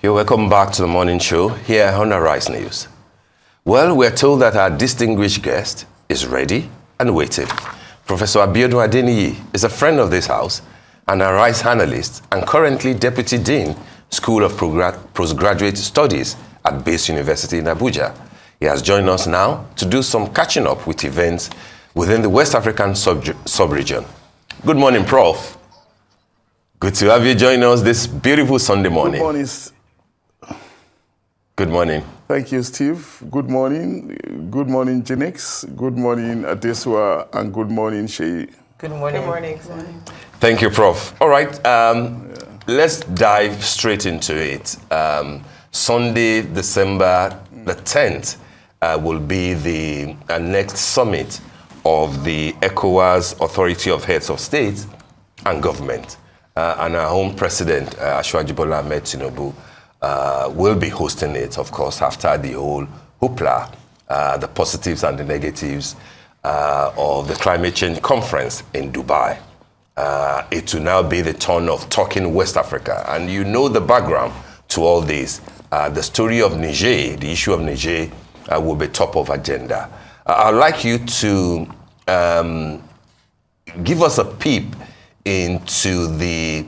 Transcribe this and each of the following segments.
You're welcome back to the morning show here on Arise News. Well, we're told that our distinguished guest is ready and waiting. Professor Abiodun Adeniyi is a friend of this house, an Arise analyst, and currently Deputy Dean, School of Postgraduate Studies at Base University in Abuja. He has joined us now to do some catching up with events within the West African sub-region. Good morning, Prof. Good to have you join us this beautiful Sunday morning. Good morning. Good morning. Thank you, Steve. Good morning. Good morning, Jinx. Good morning, Adeswa, and good morning, Shei. Good morning. Good morning. Thank you, Prof. All right, let's dive straight into it. Sunday, December the 10th, will be the next summit of the ECOWAS Authority of Heads of State and Government. And our own president, Asiwaju Bola Ahmed Tinubu, will be hosting it, of course, after the whole hoopla, the positives and the negatives of the climate change conference in Dubai. It will now be the turn of talking West Africa. And you know the background to all this. The story of Niger, the issue of Niger, will be top of agenda. I'd like you to give us a peep into the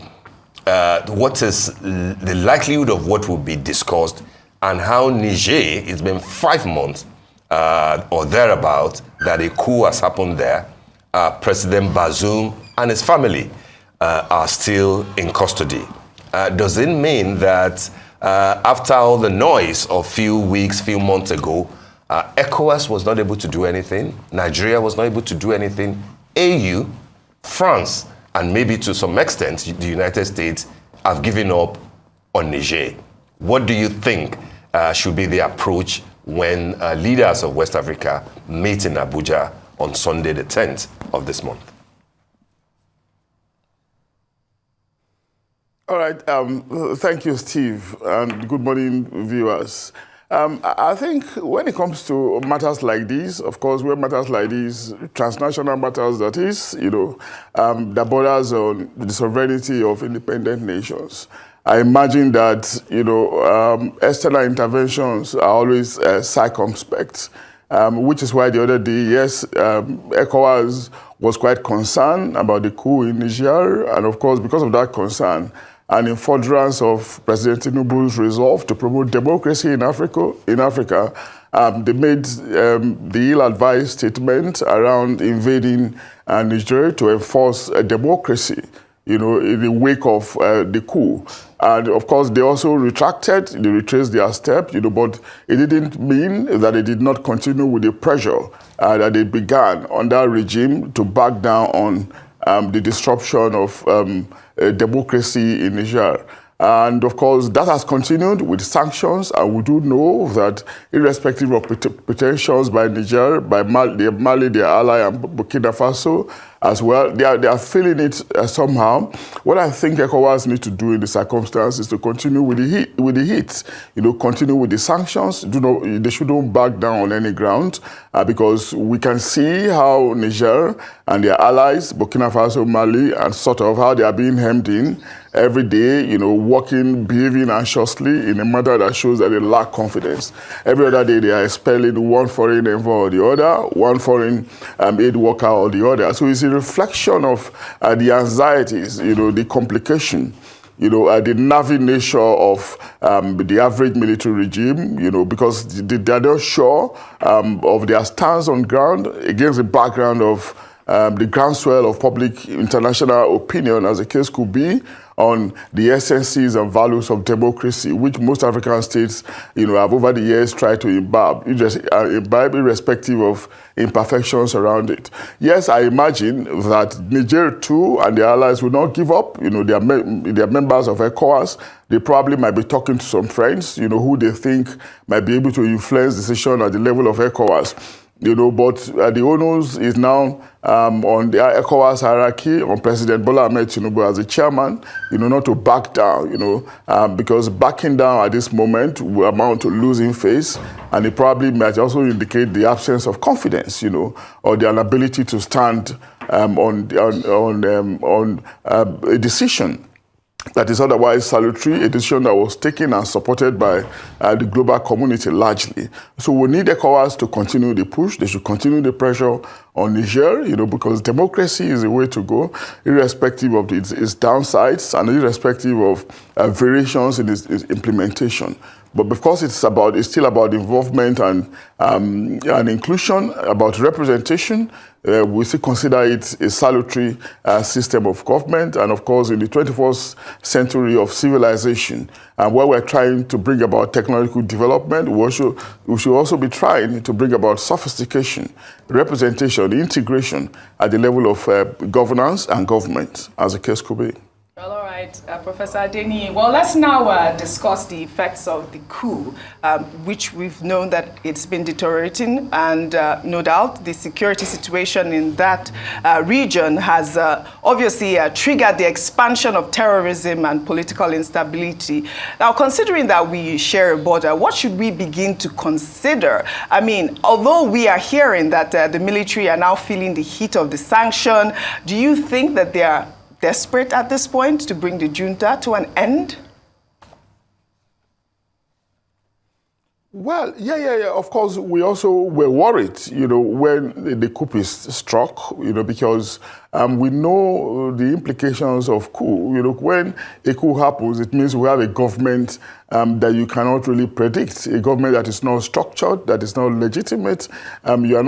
what is the likelihood of what will be discussed and how Niger, it's been 5 months or thereabout that a coup has happened there. President Bazoum and his family are still in custody. Does it mean that after all the noise of few weeks, few months ago, ECOWAS was not able to do anything, Nigeria was not able to do anything, AU, France, and maybe to some extent, the United States have given up on Niger? What do you think should be the approach when leaders of West Africa meet in Abuja on Sunday the 10th of this month? All right. Thank you, Steve, and good morning, viewers. I think when it comes to matters like these, of course, where matters like these, transnational matters, that is, that borders on the sovereignty of independent nations, I imagine that, external interventions are always circumspect, which is why the other day, yes, ECOWAS was quite concerned about the coup in Niger, and of course, because of that concern, and in furtherance of President Tinubu's resolve to promote democracy in Africa, they made the ill-advised statement around invading Niger to enforce democracy, in the wake of the coup. And of course, they also retracted, they retraced their step, but it didn't mean that they did not continue with the pressure that they began on that regime to back down on the disruption of democracy in Niger. And of course, that has continued with sanctions, and we do know that irrespective of pretensions by Niger, by Mali, their ally, and Burkina Faso as well, they are feeling it somehow. What I think ECOWAS need to do in the circumstances is to continue with the heat, continue with the sanctions. They shouldn't back down on any ground because we can see how Niger and their allies, Burkina Faso, Mali, and sort of how they are being hemmed in every day, working, behaving anxiously in a manner that shows that they lack confidence. Every other day they are expelling one foreign envoy or the other, one foreign aid worker or the other. So it's a reflection of the anxieties, the complication, the nervy nature of the average military regime, because they are not sure of their stance on ground against the background of the groundswell of public international opinion, as the case could be, on the essences and values of democracy, which most African states, have over the years tried to imbibe irrespective of imperfections around it. Yes, I imagine that Niger too and their allies will not give up. They are members of ECOWAS. They probably might be talking to some friends, who they think might be able to influence decision at the level of ECOWAS. But the onus is now on the ECOWAS hierarchy, on President Bola Ahmed Tinubu as the chairman, not to back down, because backing down at this moment will amount to losing face, and it probably might also indicate the absence of confidence, or the inability to stand on a decision that is otherwise salutary, a decision that was taken and supported by the global community largely. So we need ECOWAS to continue the push. They should continue the pressure on Niger, because democracy is the way to go, irrespective of its downsides and irrespective of variations in its implementation. But because it's still about involvement and inclusion, about representation, we still consider it a salutary system of government. And of course, in the 21st century of civilization, where we're trying to bring about technological development, we should also be trying to bring about sophistication, representation, integration at the level of governance and government, as the case could be. Well, all right, Professor Adeniyi. Well, let's now discuss the effects of the coup, which we've known that it's been deteriorating, and no doubt the security situation in that region has obviously triggered the expansion of terrorism and political instability. Now, considering that we share a border, what should we begin to consider? I mean, although we are hearing that the military are now feeling the heat of the sanction, do you think that they are desperate at this point to bring the junta to an end? Well, yeah. Of course, we also were worried, when the coup is struck, because we know the implications of coup. When a coup happens, it means we have a government that you cannot really predict, a government that is not structured, that is not legitimate. You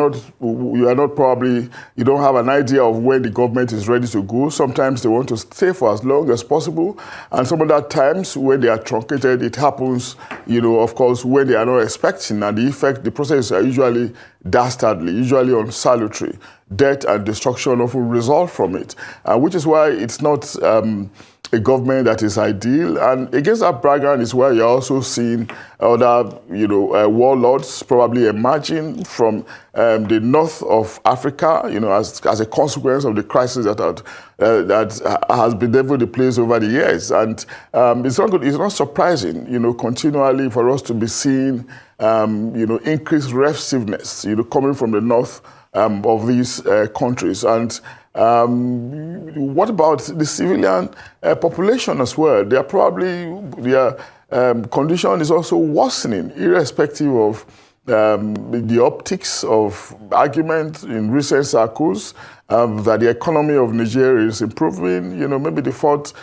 don't have an idea of when the government is ready to go. Sometimes they want to stay for as long as possible, and some of that times when they are truncated, it happens, of course, when they are not expecting, and the process are usually dastardly, usually unsalutary. Death and destruction often result from it, which is why it's not a government that is ideal. And against that background is why you're also seeing other, warlords probably emerging from the north of Africa, as a consequence of the crisis that has bedeviled the place over the years. And it's not surprising, continually for us to be seeing, increased restiveness, coming from the north of these countries. And what about the civilian population as well? Their condition is also worsening, irrespective of the optics of argument in recent circles that the economy of Niger is improving. Maybe the fourth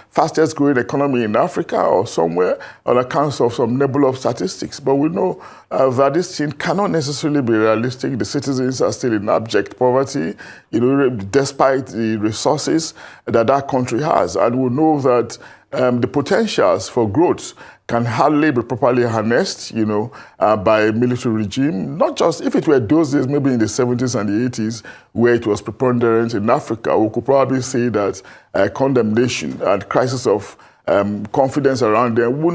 fastest growing economy in Africa or somewhere, on account of some nebulous statistics. But we know that this thing cannot necessarily be realistic. The citizens are still in abject poverty, despite the resources that country has. And we know that the potentials for growth can hardly be properly harnessed, by a military regime. Not just, if it were those days, maybe in the 70s and the 80s, where it was preponderant in Africa, we could probably say that condemnation and crisis of confidence around them will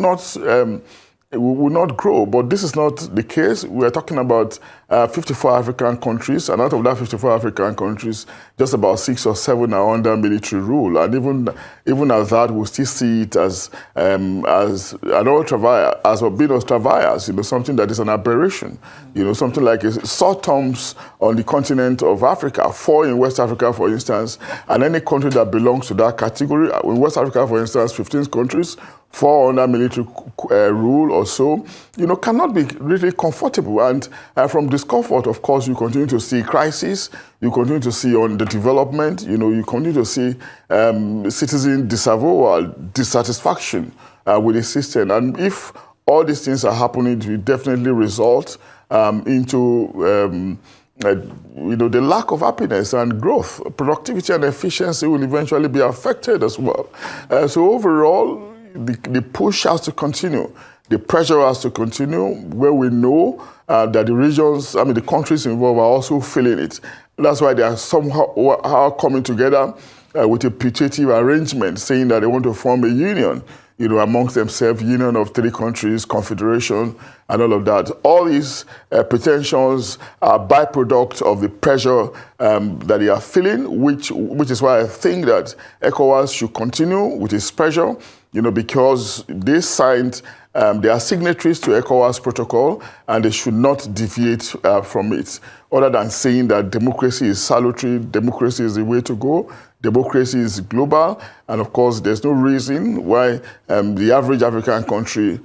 not grow. But this is not the case. We are talking about 54 African countries, and out of that 54 African countries, just about 6 or 7 are under military rule. And even as that, we still see it as an ultra-vires, as a bit ultra-vires, something that is an aberration. Something like terms on the continent of Africa, 4 in West Africa, for instance, and any country that belongs to that category. In West Africa, for instance, 15 countries, 4 under military rule or so, cannot be really comfortable. And from discomfort, of course, you continue to see crisis, you continue to see underdevelopment, you continue to see citizen disavowal, dissatisfaction with the system. And if all these things are happening, it will definitely result into the lack of happiness and growth. Productivity and efficiency will eventually be affected as well. So overall, the push has to continue. The pressure has to continue, where we know that the countries involved are also feeling it. That's why they are somehow coming together with a putative arrangement, saying that they want to form a union, amongst themselves, union of 3 countries, confederation, and all of that. All these pretensions are byproducts of the pressure that they are feeling, which is why I think that ECOWAS should continue with its pressure, because they signed, they are signatories to ECOWAS protocol, and they should not deviate from it, other than saying that democracy is salutary, democracy is the way to go, democracy is global, and of course, there's no reason why the average African country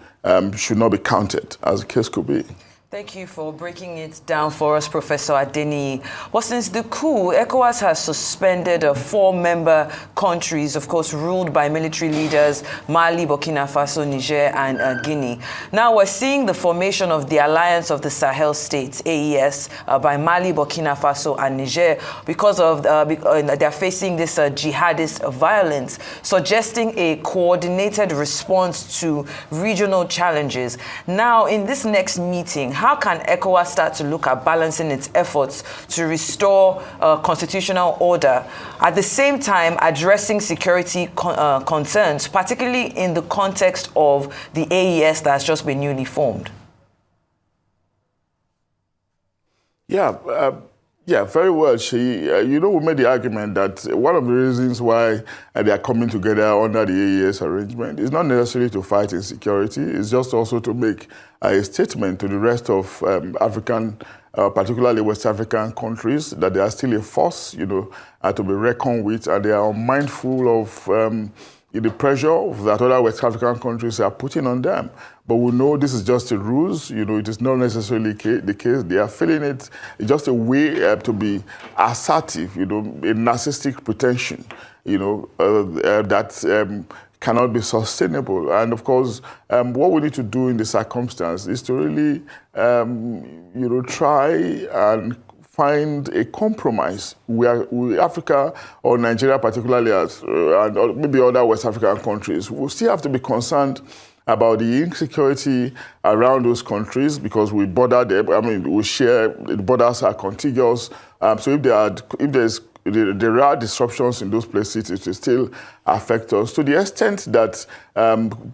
should not be counted, as the case could be. Thank you for breaking it down for us, Professor Adeniyi. Well, since the coup, ECOWAS has suspended 4 member countries, of course, ruled by military leaders, Mali, Burkina Faso, Niger, and Guinea. Now we're seeing the formation of the Alliance of the Sahel States, AES, by Mali, Burkina Faso, and Niger, because of they're facing this jihadist violence, suggesting a coordinated response to regional challenges. Now, in this next meeting, how can ECOWAS start to look at balancing its efforts to restore constitutional order, at the same time addressing security concerns, particularly in the context of the AES that has just been newly formed? Yeah, very well, Sheyi. We made the argument that one of the reasons why they are coming together under the AES arrangement is not necessarily to fight insecurity, it's just also to make a statement to the rest of African, particularly West African countries, that they are still a force, to be reckoned with, and they are mindful of the pressure that other West African countries are putting on them. But we know this is just a ruse, it is not necessarily the case. They are feeling it. It's just a way to be assertive, a narcissistic pretension, that cannot be sustainable. And of course, what we need to do in the circumstance is to really, try and find a compromise where Africa, or Nigeria particularly, and maybe other West African countries, will still have to be concerned about the insecurity around those countries, because we border them. We share, the borders are contiguous. So if there are disruptions in those places, it will still affect us to the extent that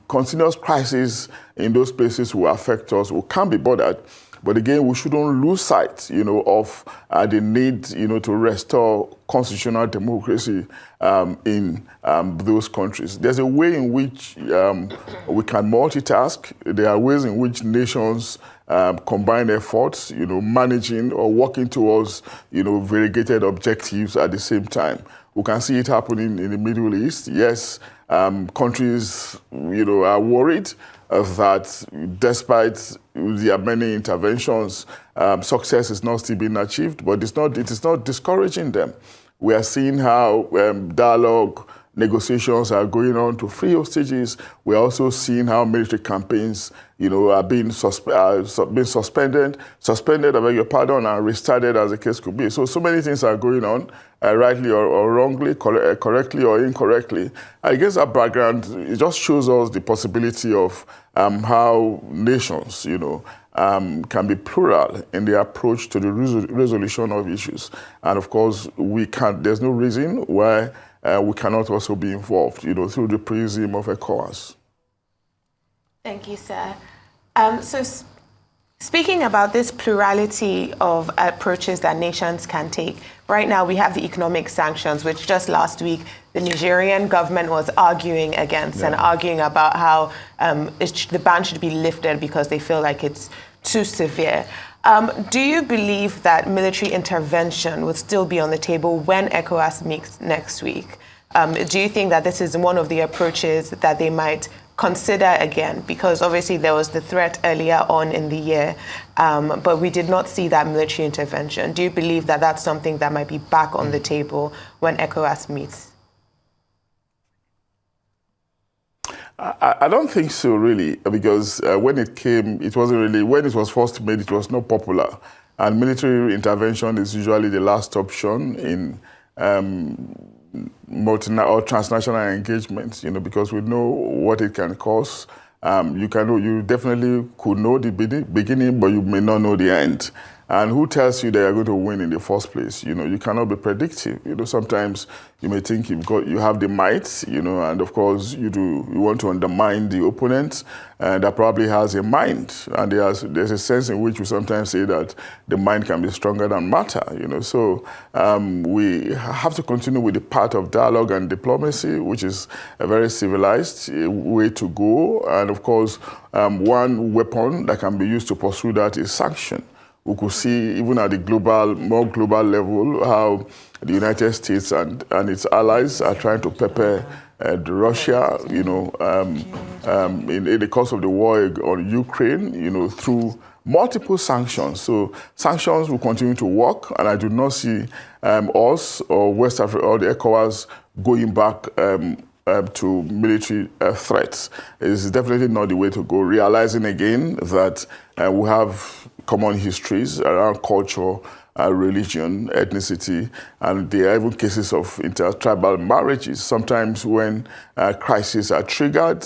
continuous crises in those places will affect us. We can't be bothered. But again, we shouldn't lose sight, of the need, to restore constitutional democracy in those countries. There's a way in which we can multitask. There are ways in which nations combine efforts, managing or working towards, variegated objectives at the same time. We can see it happening in the Middle East. Yes, countries, are worried that despite their many interventions, success is not still being achieved, but it is not discouraging them. We are seeing how dialogue, negotiations are going on to free hostages. We're also seeing how military campaigns, are being suspended, I beg your pardon, and restarted, as the case could be. So many things are going on, rightly or wrongly, correctly or incorrectly. Against that background, it just shows us the possibility of how nations, can be plural in their approach to the resolution of issues. And of course, there's no reason why we cannot also be involved, through the prism of ECOWAS. Thank you, sir. Speaking about this plurality of approaches that nations can take, right now we have the economic sanctions, which just last week the Nigerian government was arguing against and arguing about how the ban should be lifted because they feel like it's too severe. Do you believe that military intervention would still be on the table when ECOWAS meets next week? Do you think that this is one of the approaches that they might consider again? Because obviously there was the threat earlier on in the year, but we did not see that military intervention. Do you believe that that's something that might be back on the table when ECOWAS meets? I don't think so, really, because when it came, it wasn't really, when it was first made, it was not popular. And military intervention is usually the last option in or transnational engagements, because we know what it can cause. You definitely could know the beginning, but you may not know the end. And who tells you they are going to win in the first place? You cannot be predictive. Sometimes you may think you have the might, and of course you want to undermine the opponent that probably has a mind. And there's a sense in which we sometimes say that the mind can be stronger than matter, So we have to continue with the path of dialogue and diplomacy, which is a very civilized way to go. And of course, one weapon that can be used to pursue that is sanction. We could see, even at the more global level, how the United States and its allies are trying to pepper Russia, in the course of the war on Ukraine, through multiple sanctions. So sanctions will continue to work, and I do not see us or West Africa or the ECOWAS going back to military threats. It is definitely not the way to go. Realizing again that we have common histories around culture, religion, ethnicity, and there are even cases of intertribal marriages. Sometimes when crises are triggered,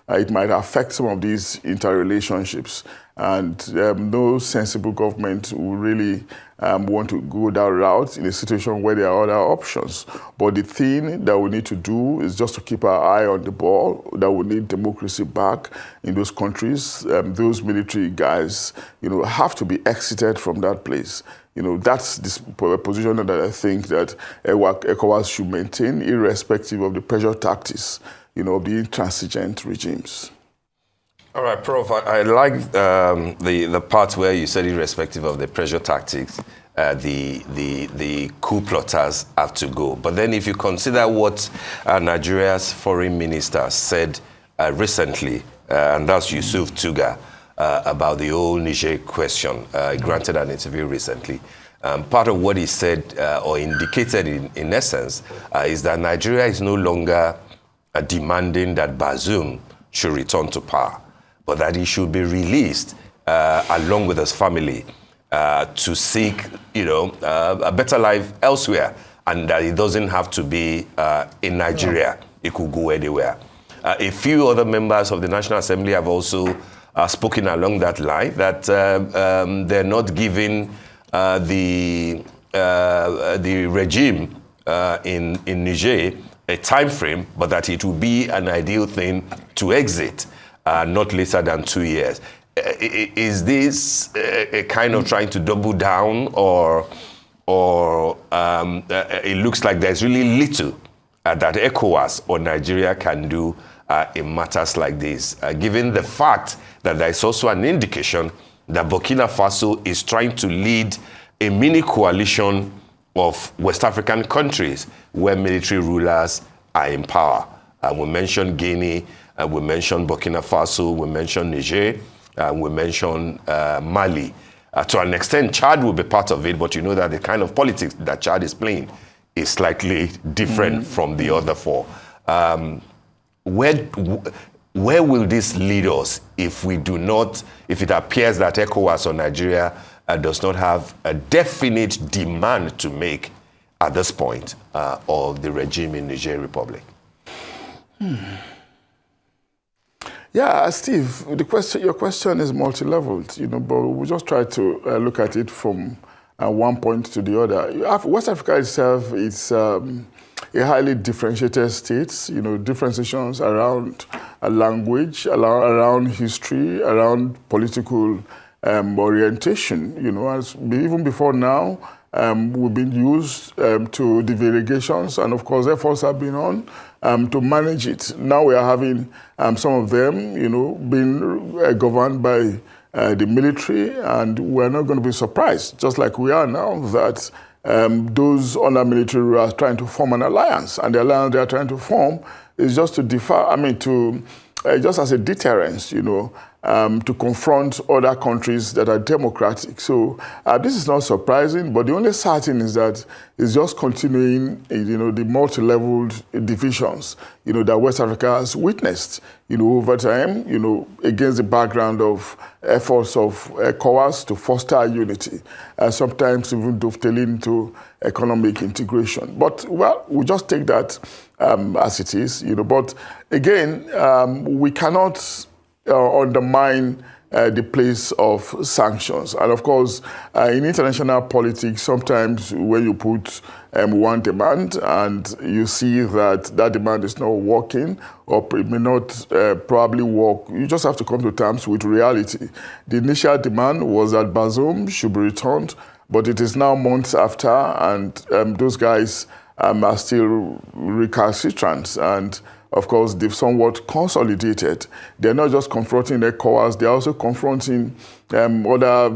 it might affect some of these interrelationships. And no sensible government will really want to go that route in a situation where there are other options. But the thing that we need to do is just to keep our eye on the ball, that we need democracy back in those countries. Those military guys, have to be exited from that place. That's this position that I think that ECOWAS should maintain, irrespective of the pressure tactics, of the intransigent regimes. All right, Prof, I like the part where you said irrespective of the pressure tactics, the coup plotters have to go. But then if you consider what Nigeria's foreign minister said recently, and that's Yusuf Tuga, about the whole Niger question, granted an interview recently. Part of what he said or indicated in essence is that Nigeria is no longer demanding that Bazoum should return to power, but that he should be released along with his family to seek, a better life elsewhere, and that it doesn't have to be in Nigeria. It could go anywhere. A few other members of the National Assembly have also spoken along that line, that they're not giving the regime in Niger a time frame, but that it will be an ideal thing to exit not later than 2 years. Is this a kind of trying to double down, or it looks like there's really little that ECOWAS or Nigeria can do in matters like this, given the fact that there is also an indication that Burkina Faso is trying to lead a mini coalition of West African countries where military rulers are in power. We mentioned Guinea, we mentioned Burkina Faso, we mentioned Niger, we mentioned Mali. To an extent, Chad will be part of it, but you know that the kind of politics that Chad is playing is slightly different from the other four. Where will this lead us if it appears that ECOWAS or Nigeria does not have a definite demand to make at this point of the regime in Niger Republic? Yeah, Steve, your question is multi-leveled, but we just try to look at it from one point to the other. West Africa itself is a highly differentiated state, differentiations around language, around history, around political orientation, even before now, we've been used to the variegations, and of course efforts have been on to manage it. Now we are having some of them, being governed by the military, and we're not going to be surprised, just like we are now, that those under military are trying to form an alliance, and the alliance they are trying to form is just to just as a deterrence, to confront other countries that are democratic. So this is not surprising, but the only certain is that it's just continuing, the multi-leveled divisions, that West Africa has witnessed, over time, against the background of efforts of ECOWAS to foster unity, sometimes even dovetailing into economic integration. But, we just take that as it is, but again, we cannot undermine the place of sanctions. And of course, in international politics, sometimes when you put one demand and you see that that demand is not working or it may not probably work, you just have to come to terms with reality. The initial demand was that Bazoum should be returned, but it is now months after, and those guys are still recalcitrant. And of course, they've somewhat consolidated. They're not just confronting ECOWAS, they're also confronting other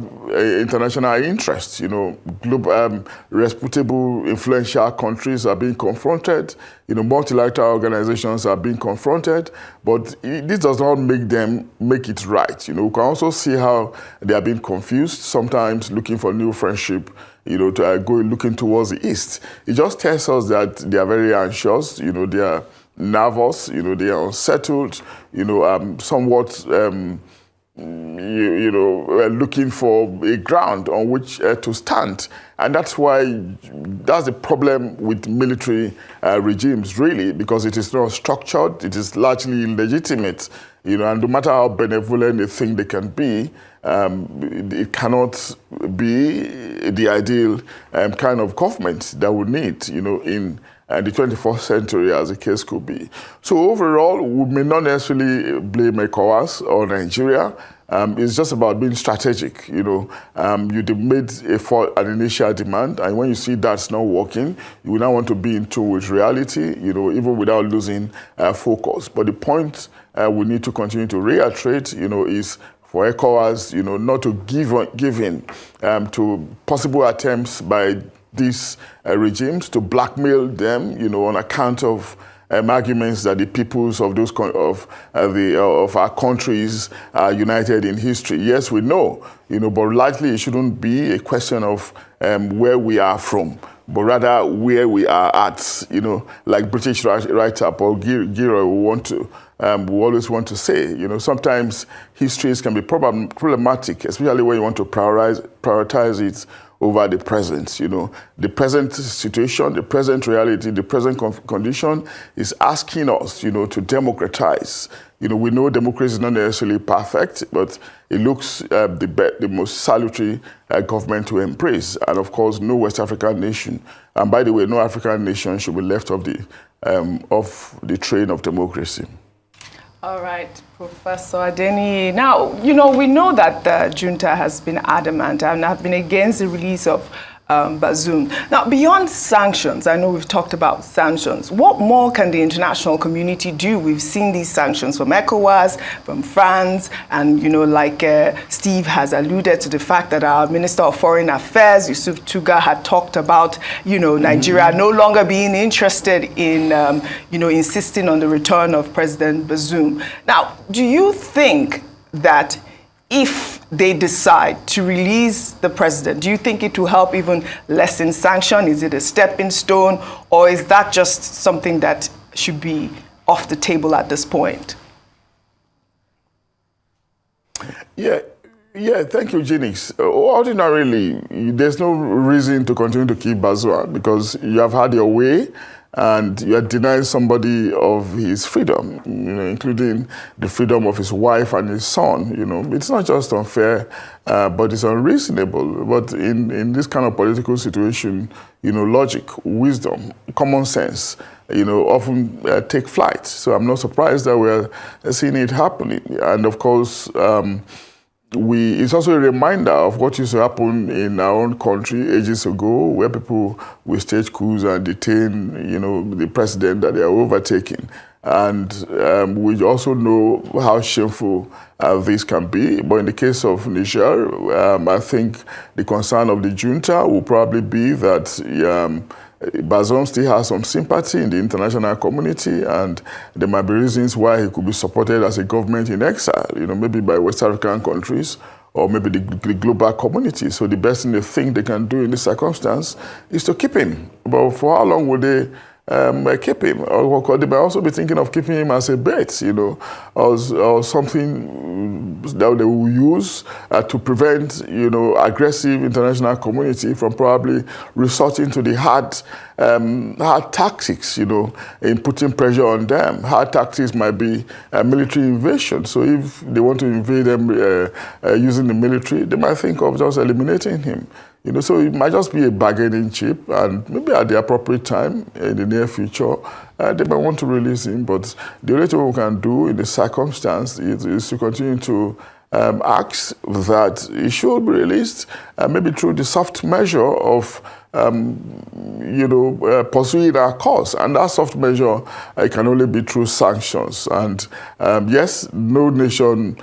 international interests. You know, global, reputable, influential countries are being confronted. You know, multilateral organizations are being confronted. But this does not make it right. You know, we can also see how they are being confused, sometimes looking for new friendship, you know, to go looking towards the east. It just tells us that they are very anxious. You know, they are nervous, you know, they are unsettled, you know, somewhat, looking for a ground on which to stand. And that's the problem with military regimes, really, because it is not structured, it is largely illegitimate, you know, and no matter how benevolent they think they can be, it cannot be the ideal kind of government that we need, you know, in the 21st century, as the case could be. So overall, we may not necessarily blame ECOWAS or Nigeria. It's just about being strategic. You know, you made an initial demand, and when you see that's not working, you will now want to be in tune with reality, you know, even without losing focus. But the point we need to continue to reiterate, you know, is for ECOWAS, you know, not to give in to possible attempts by these regimes to blackmail them, you know, on account of arguments that the peoples of those of our countries are united in history. Yes, we know, you know, but likely it shouldn't be a question of where we are from, but rather where we are at. You know, like British writer Paul Gilroy we always want to say, you know, sometimes histories can be problematic, especially when you want to prioritize it over the present. You know, the present situation, the present reality, the present condition is asking us, you know, to democratize. You know, we know democracy is not necessarily perfect, but it looks the most salutary government to embrace. And of course, no West African nation, and by the way, no African nation should be left off the train of democracy. All right, Professor Adeniyi. Now, you know, we know that the junta has been adamant and have been against the release of Bazoum. Now, beyond sanctions, I know we've talked about sanctions. What more can the international community do? We've seen these sanctions from ECOWAS, from France, and, you know, like Steve has alluded to the fact that our Minister of Foreign Affairs, Yusuf Tuga, had talked about, you know, Nigeria no longer being interested in, you know, insisting on the return of President Bazoum. Now, do you think that if they decide to release the president, do you think it will help even lessen sanction? Is it a stepping stone, or is that just something that should be off the table at this point? Yeah, thank you, Jinx. Ordinarily, there's no reason to continue to keep Bazoum because you have had your way and you are denying somebody of his freedom, you know, including the freedom of his wife and his son. You know, it's not just unfair, but it's unreasonable. But in this kind of political situation, you know, logic, wisdom, common sense, you know, often take flight. So I'm not surprised that we're seeing it happening. And of course, it's also a reminder of what used to happen in our own country ages ago, where people will stage coups and detain, you know, the president that they are overtaking. And we also know how shameful this can be. But in the case of Niger, I think the concern of the junta will probably be that Bazoum still has some sympathy in the international community, and there might be reasons why he could be supported as a government in exile, you know, maybe by West African countries or maybe the global community. So the best thing they think they can do in this circumstance is to keep him. But for how long will they keep him. Or they might also be thinking of keeping him as a bait, or something that they will use to prevent, aggressive international community from probably resorting to the hard tactics, in putting pressure on them. Hard tactics might be a military invasion. So if they want to invade them using the military, they might think of just eliminating him. So it might just be a bargaining chip, and maybe at the appropriate time in the near future, they might want to release him. But the only thing we can do in the circumstance is to continue to ask that he should be released, maybe through the soft measure of pursuing our cause. And that soft measure can only be through sanctions. And yes, every nation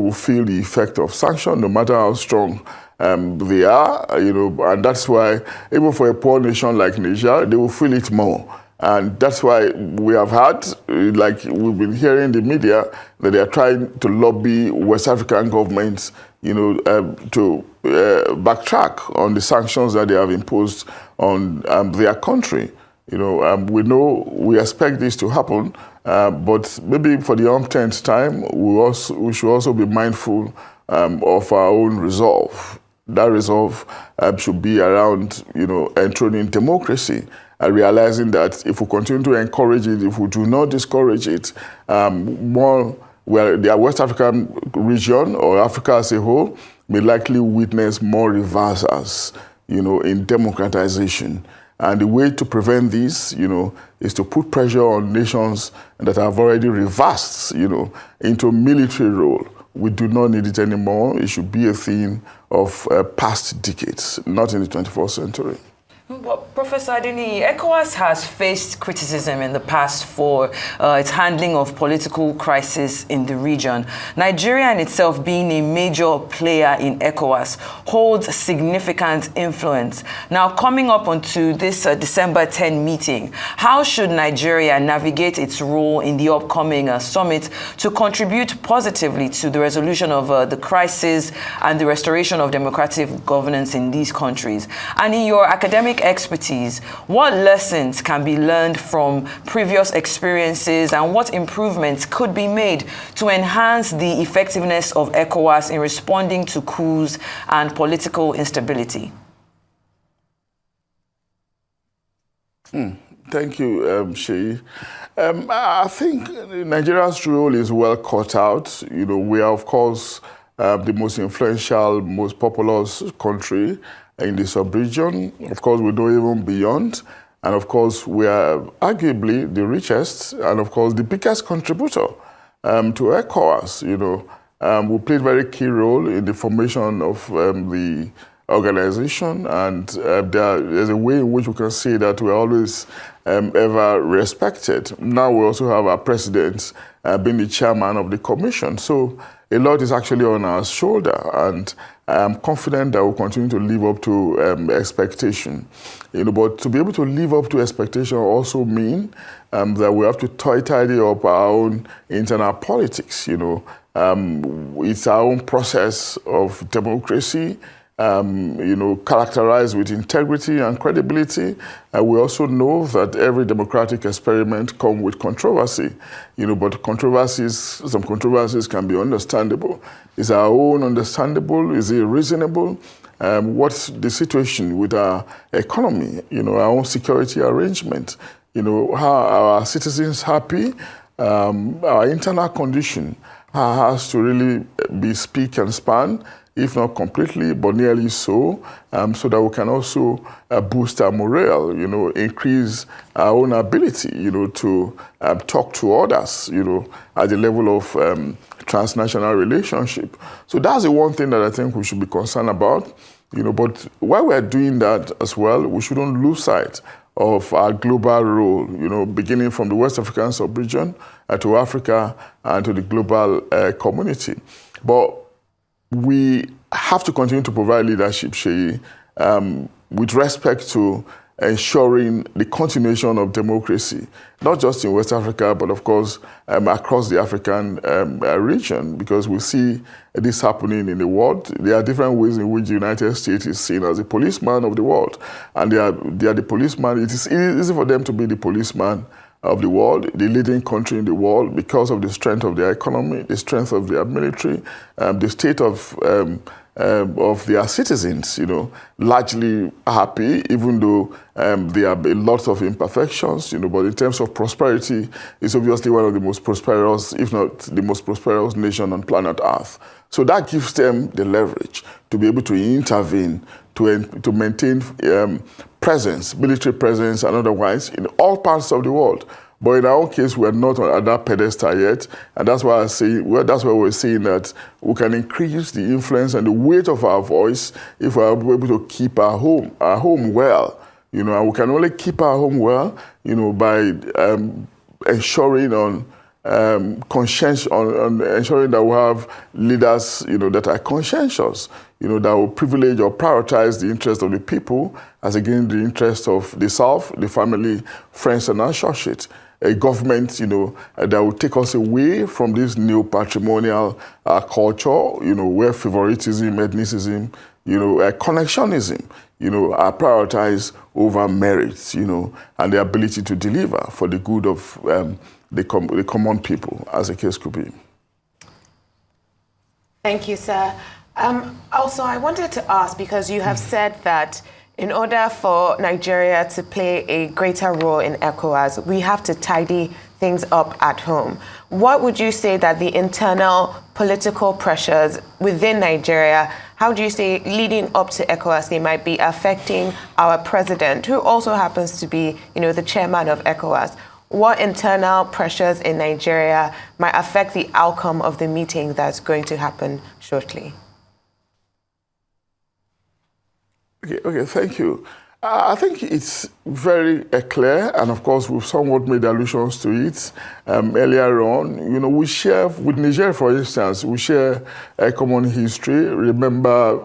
will feel the effect of sanction, no matter how strong they are, and that's why even for a poor nation like Niger, they will feel it more. And that's why we have had, like we've been hearing in the media, that they are trying to lobby West African governments, to backtrack on the sanctions that they have imposed on their country. We expect this to happen, but maybe for the umpteenth time, we should also be mindful of our own resolve. That resolve should be around, enthroning democracy, and realizing that if we continue to encourage it, if we do not discourage it, the West African region or Africa as a whole may likely witness more reversals, in democratization. And the way to prevent this, is to put pressure on nations that have already reversed, into military role. We do not need it anymore. It should be a thing of past decades, not in the 21st century. Well, Professor Adeniyi, ECOWAS has faced criticism in the past for its handling of political crisis in the region. Nigeria in itself, being a major player in ECOWAS, holds significant influence. Now, coming up onto this December 10 meeting, how should Nigeria navigate its role in the upcoming summit to contribute positively to the resolution of the crisis and the restoration of democratic governance in these countries? And in your academic expertise, what lessons can be learned from previous experiences and what improvements could be made to enhance the effectiveness of ECOWAS in responding to coups and political instability? Thank you, Sheyi. I think Nigeria's role is well cut out. We are, of course, the most influential, most populous country in the sub-region. Of course, we go even beyond. And of course, we are arguably the richest and of course the biggest contributor to ECOWAS. We played a very key role in the formation of the organization, and there's a way in which we can say that we're always ever respected. Now we also have our president being the chairman of the commission. So a lot is actually on our shoulder, and I'm confident that we'll continue to live up to expectation. But to be able to live up to expectation also mean that we have to tidy up our own internal politics. It's our own process of democracy, characterized with integrity and credibility. We also know that every democratic experiment comes with controversy, but some controversies can be understandable. Is our own understandable? Is it reasonable? What's the situation with our economy, our own security arrangement? How are our citizens happy? Our internal condition has to really be spick and span, if not completely, but nearly so, so that we can also boost our morale, increase our own ability, to talk to others, at the level of transnational relationship. So that's the one thing that I think we should be concerned about, but while we're doing that as well, we shouldn't lose sight of our global role, beginning from the West African sub-region to Africa and to the global community. But we have to continue to provide leadership, Sheyi, with respect to ensuring the continuation of democracy, not just in West Africa, but of course across the African region, because we see this happening in the world. There are different ways in which the United States is seen as the policeman of the world, and they are the policeman. It is easy for them to be the policeman of the world, the leading country in the world, because of the strength of their economy, the strength of their military, the state of their citizens, largely happy, even though there are lots of imperfections, but in terms of prosperity, it's obviously one of the most prosperous, if not the most prosperous nation on planet Earth. So that gives them the leverage to be able to intervene, to maintain presence, military presence and otherwise in all parts of the world. But in our own case, we're not at that pedestal yet, and that's why that's why we're saying that we can increase the influence and the weight of our voice if we're able to keep our home well. And we can only keep our home well, by ensuring on ensuring that we have leaders, that are conscientious, that will privilege or prioritize the interest of the people as against the interest of the self, the family, friends, and associates. A government, that will take us away from this neo-patrimonial culture, where favoritism, ethnicism, connectionism, are prioritized over merits, and the ability to deliver for the good of the common people, as the case could be. Thank you, sir. Also, I wanted to ask, because you have said that in order for Nigeria to play a greater role in ECOWAS, we have to tidy things up at home. What would you say that the internal political pressures within Nigeria, how do you say, leading up to ECOWAS, they might be affecting our president, who also happens to be, the chairman of ECOWAS? What internal pressures in Nigeria might affect the outcome of the meeting that's going to happen shortly? Okay, thank you. I think it's very clear, and of course we've somewhat made allusions to it earlier on. We share, with Niger for instance, we share a common history. Remember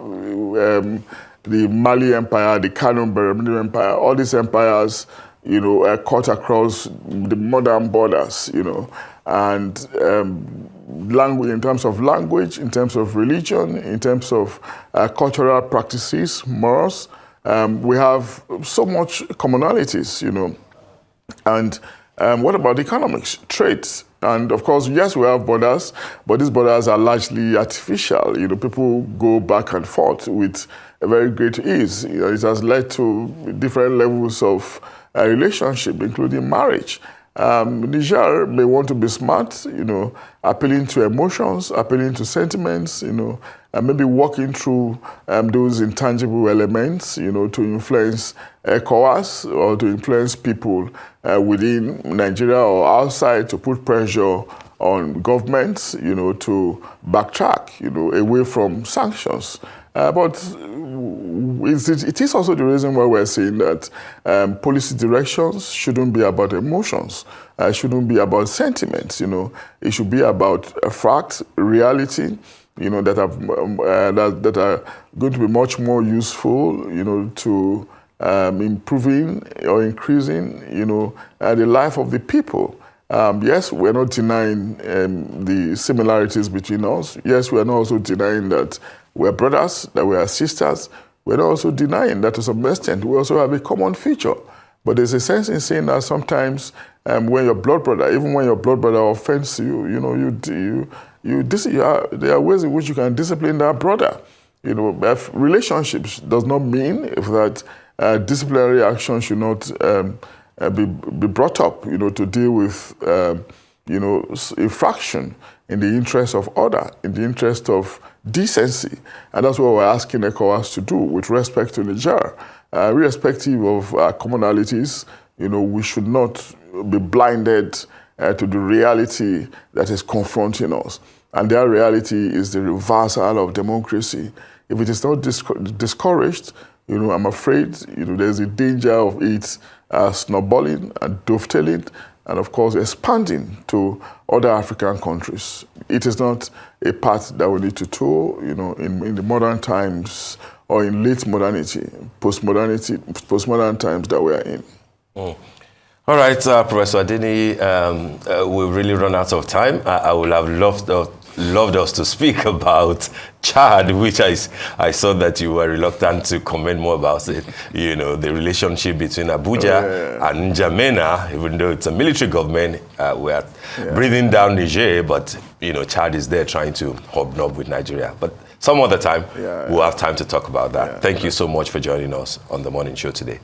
the Mali Empire, the Kano Bermuda Empire, all these empires, cut across the modern borders, and language, in terms of language, in terms of religion, in terms of cultural practices, morals, we have so much commonalities, And what about economics, trade? And of course, yes, we have borders, but these borders are largely artificial. People go back and forth with a very great ease. It has led to different levels of relationship, including marriage. Niger may want to be smart, appealing to emotions, appealing to sentiments, and maybe walking through those intangible elements, to influence ECOWAS or to influence people within Nigeria or outside, to put pressure on governments, to backtrack, away from sanctions. But it is also the reason why we're saying that policy directions shouldn't be about emotions, shouldn't be about sentiments. It should be about facts, reality, that are going to be much more useful, to improving or increasing, the life of the people. Yes, we're not denying the similarities between us. Yes, we are not also denying that we're brothers, that we are sisters. We're not also denying that to some extent we also have a common feature. But there's a sense in saying that sometimes when your blood brother, even when your blood brother offends you, there are ways in which you can discipline that brother. Relationships does not mean that disciplinary action should not be brought up, to deal with, infraction in the interest of order, in the interest of decency. And that's what we're asking ECOWAS to do with respect to Niger. Irrespective of commonalities, we should not be blinded to the reality that is confronting us. And that reality is the reversal of democracy. If it is not discouraged, I'm afraid, there's a danger of it snowballing and dovetailing, and of course expanding to other African countries. It is not a path that we need to tow, in the modern times or in late modernity, postmodern times that we are in. All right, Professor Adeniyi, we've really run out of time. I would have loved us to speak about Chad, which I saw that you were reluctant to comment more about it. You know, the relationship between Abuja and N'Djamena, even though it's a military government, we're breathing down Niger, but, you know, Chad is there trying to hobnob with Nigeria. But some other time, we'll have time to talk about that. Thank you so much for joining us on the morning show today.